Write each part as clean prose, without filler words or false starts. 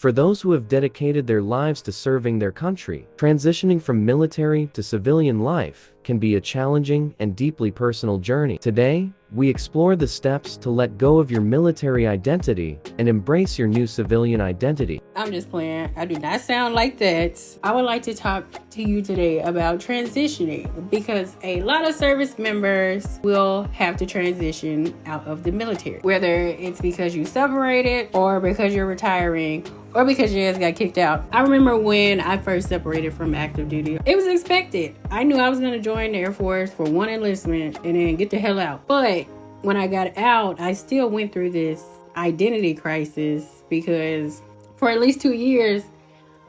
For those who have dedicated their lives to serving their country, transitioning from military to civilian life can be a challenging and deeply personal journey. Today, we explore the steps to let go of your military identity and embrace your new civilian identity. I'm just playing. I do not sound like that. I would like to talk to you today about transitioning, because a lot of service members will have to transition out of the military, whether it's because you separated or because you're retiring or because you just got kicked out. I remember when I first separated from active duty, it was expected. I knew I was going to join the Air Force for one enlistment and then get the hell out. But when I got out, I still went through this identity crisis, because for at least 2 years,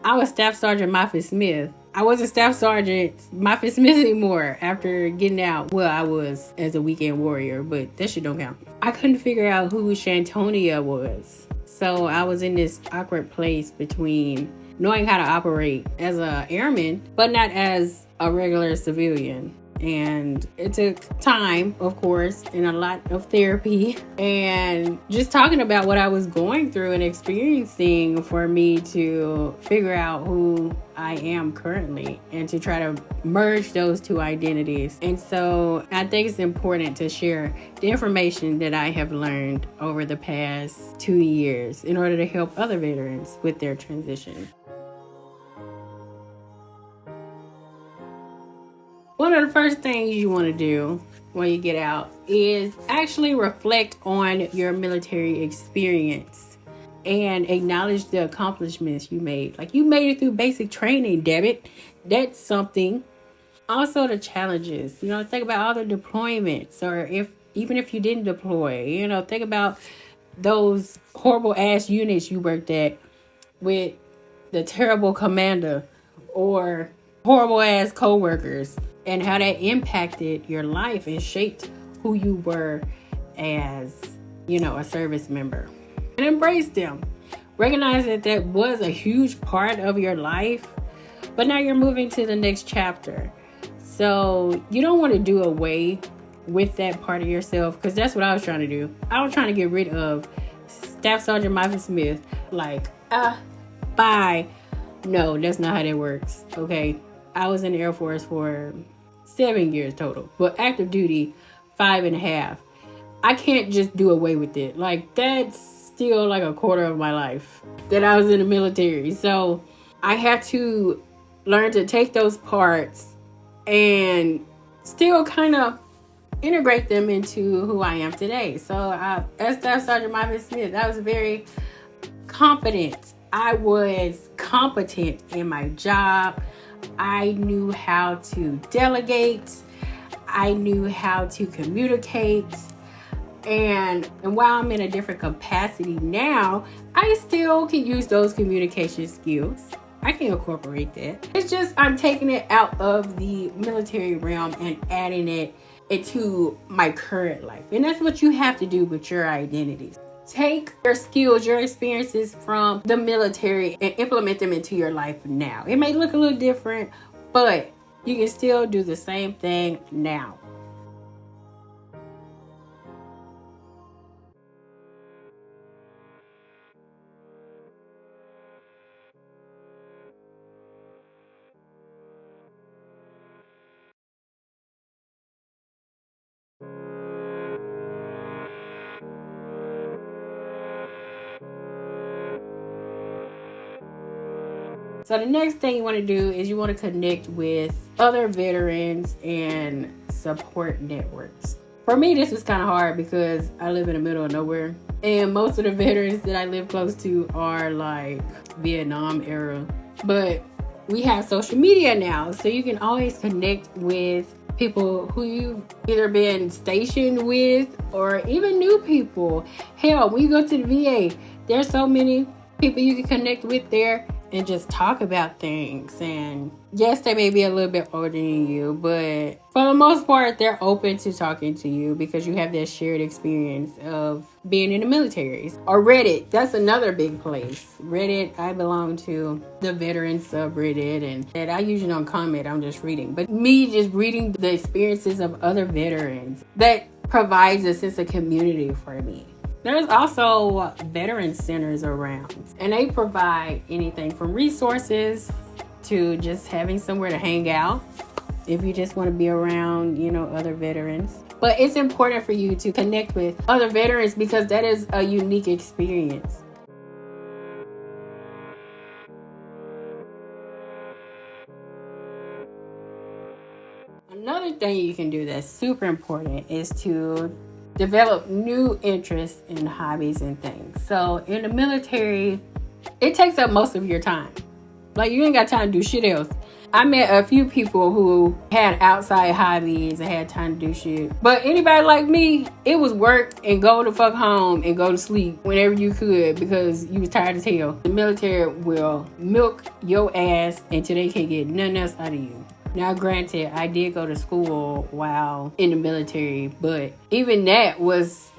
I was Staff Sergeant Moffitt Smith. I wasn't Staff Sergeant Moffitt Smith anymore after getting out. Well, I was as a weekend warrior, but that shit don't count. I couldn't figure out who Shantonia was. So I was in this awkward place between knowing how to operate as an airman, but not as a regular civilian. And it took time, of course, and a lot of therapy and just talking about what I was going through and experiencing for me to figure out who I am currently and to try to merge those two identities. And so I think it's important to share the information that I have learned over the past 2 years in order to help other veterans with their transition. One of the first things you want to do when you get out is actually reflect on your military experience and acknowledge the accomplishments you made. Like, you made it through basic training, damn it. That's something. Also the challenges. Think about all the deployments, or even if you didn't deploy, think about those horrible ass units you worked at with the terrible commander or horrible ass co-workers, and how that impacted your life and shaped who you were as, a service member. And embrace them. Recognize that was a huge part of your life, but now you're moving to the next chapter. So you don't want to do away with that part of yourself, because that's what I was trying to do. I was trying to get rid of Staff Sergeant Moffitt Smith. Bye. No, that's not how that works. Okay. I was in the Air Force for 7 years total, but active duty 5.5. I can't just do away with it. That's still a quarter of my life that I was in the military. So I had to learn to take those parts and still kind of integrate them into who I am today. So as Staff Sergeant Moffitt Smith, I was very confident. I was competent in my job. I knew how to delegate. I knew how to communicate. And while I'm in a different capacity now, I still can use those communication skills. I can incorporate that. It's just I'm taking it out of the military realm and adding it into my current life. And that's what you have to do with your identity. Take your skills, your experiences from the military and implement them into your life now. It may look a little different, but you can still do the same thing now. So the next thing you want to do is you want to connect with other veterans and support networks. For me, this was kind of hard because I live in the middle of nowhere. And most of the veterans that I live close to are Vietnam era. But we have social media now, so you can always connect with people who you've either been stationed with or even new people. Hell, when you go to the VA, there's so many people you can connect with there and just talk about things. And yes, they may be a little bit older than you, but for the most part, they're open to talking to you because you have that shared experience of being in the military. Or Reddit, that's another big place. Reddit, I belong to the veteran subreddit, and that I usually don't comment, I'm just reading. But me just reading the experiences of other veterans, that provides a sense of community for me. There's also veteran centers around, and they provide anything from resources to just having somewhere to hang out if you just want to be around, other veterans. But it's important for you to connect with other veterans because that is a unique experience. Another thing you can do that's super important is to develop new interests and hobbies and things. So in the military, it takes up most of your time. Like, you ain't got time to do shit else. I met a few people who had outside hobbies and had time to do shit. But anybody like me, it was work and go the fuck home and go to sleep whenever you could because you was tired as hell. The military will milk your ass until they can't get nothing else out of you. Now, granted, I did go to school while in the military, but even that was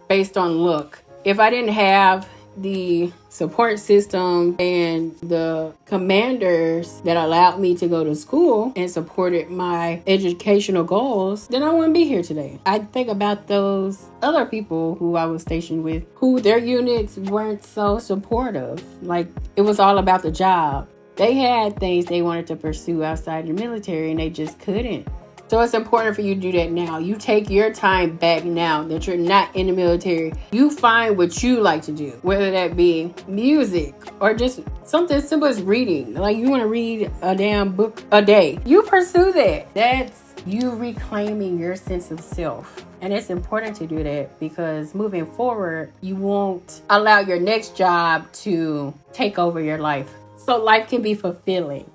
based on luck. If I didn't have the support system and the commanders that allowed me to go to school and supported my educational goals, then I wouldn't be here today. I think about those other people who I was stationed with, who their units weren't so supportive. Like, it was all about the job. They had things they wanted to pursue outside the military and they just couldn't. So it's important for you to do that now. You take your time back now that you're not in the military. You find what you like to do, whether that be music or just something simple as reading. Like, you want to read a damn book a day. You pursue that. That's you reclaiming your sense of self. And it's important to do that because moving forward, you won't allow your next job to take over your life. So life can be fulfilling.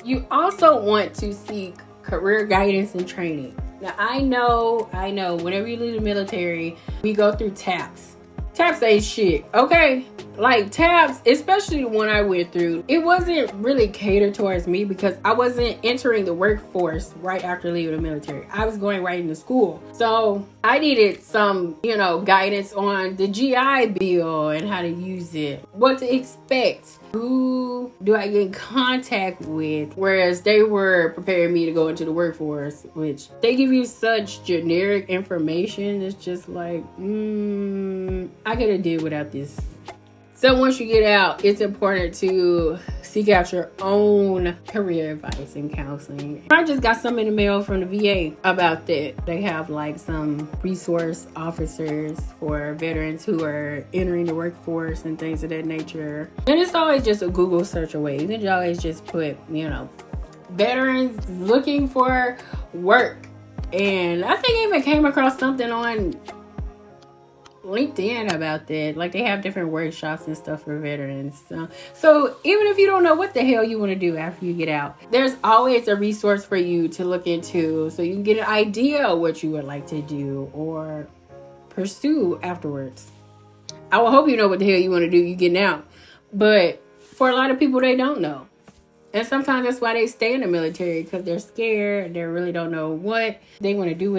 You also want to seek career guidance and training. Now, I know, whenever you leave the military, we go through TAPS. TAPS ain't shit, okay? Like, TAPS, especially the one I went through, it wasn't really catered towards me because I wasn't entering the workforce right after leaving the military. I was going right into school. So I needed some, guidance on the GI Bill and how to use it, what to expect, who do I get in contact with, whereas they were preparing me to go into the workforce, which they give you such generic information. It's just like, I could have did without this. So once you get out, it's important to seek out your own career advice and counseling. I just got some in the mail from the VA about that. They have like some resource officers for veterans who are entering the workforce and things of that nature. And it's always just a Google search away. You can always just put, veterans looking for work. And I think I even came across something on LinkedIn about that. Like, they have different workshops and stuff for veterans. So even if you don't know what the hell you want to do after you get out, there's always a resource for you to look into so you can get an idea of what you would like to do or pursue afterwards. I will hope you know what the hell you want to do you getting out. But for a lot of people, they don't know. And sometimes that's why they stay in the military, because they're scared. They really don't know what they want to do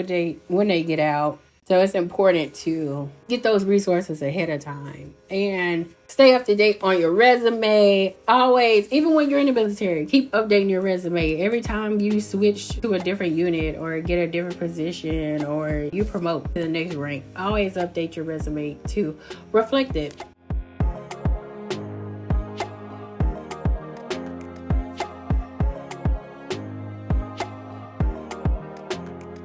when they get out. So it's important to get those resources ahead of time and stay up to date on your resume. Always, even when you're in the military, keep updating your resume. Every time you switch to a different unit or get a different position or you promote to the next rank, always update your resume to reflect it.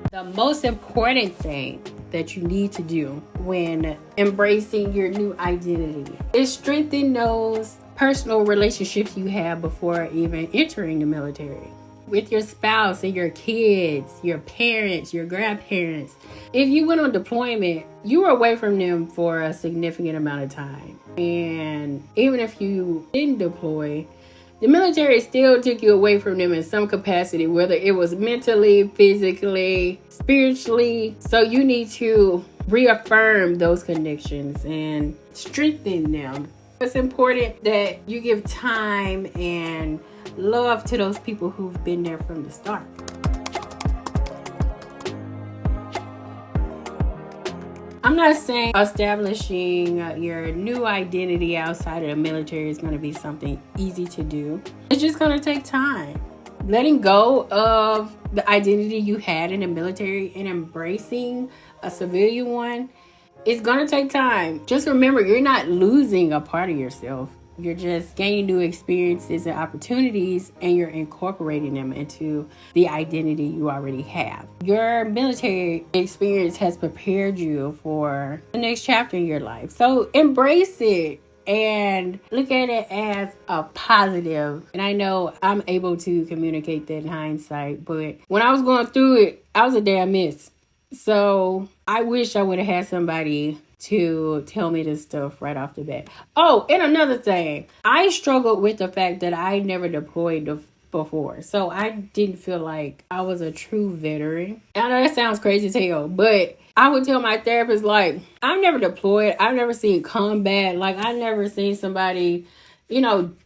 The most important thing that you need to do when embracing your new identity is strengthen those personal relationships you have before even entering the military. With your spouse and your kids, your parents, your grandparents. If you went on deployment, you were away from them for a significant amount of time. And even if you didn't deploy, the military still took you away from them in some capacity, whether it was mentally, physically, spiritually. So you need to reaffirm those connections and strengthen them. It's important that you give time and love to those people who've been there from the start. I'm not saying establishing your new identity outside of the military is going to be something easy to do. It's just going to take time. Letting go of the identity you had in the military and embracing a civilian one, it's going to take time. Just remember, you're not losing a part of yourself. You're just gaining new experiences and opportunities, and you're incorporating them into the identity you already have. Your military experience has prepared you for the next chapter in your life. So embrace it and look at it as a positive. And I know I'm able to communicate that in hindsight, but when I was going through it, I was a damn mess. So I wish I would have had somebody to tell me this stuff right off the bat. Oh, and another thing, I struggled with the fact that I never deployed before. So I didn't feel like I was a true veteran. I know that sounds crazy as hell, but I would tell my therapist, like, I've never deployed. I've never seen combat. Like, I've never seen somebody,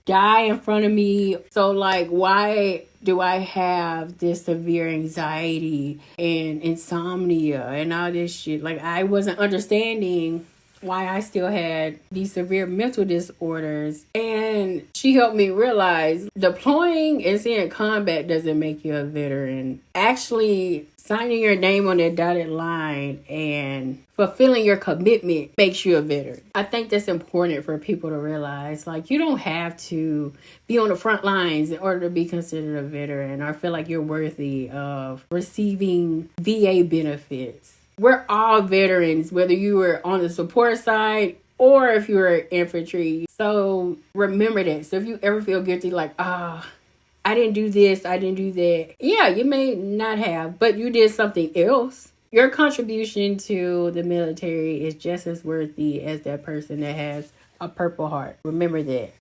die in front of me. So, like, why do I have this severe anxiety and insomnia and all this shit? Like, I wasn't understanding why I still had these severe mental disorders. And she helped me realize deploying and seeing combat doesn't make you a veteran. Actually, signing your name on that dotted line and fulfilling your commitment makes you a veteran. I think that's important for people to realize. Like, you don't have to be on the front lines in order to be considered a veteran or feel like you're worthy of receiving VA benefits. We're all veterans, whether you were on the support side or if you were infantry. So remember that. So if you ever feel guilty, like, I didn't do this, I didn't do that. Yeah, you may not have, but you did something else. Your contribution to the military is just as worthy as that person that has a Purple Heart. Remember that.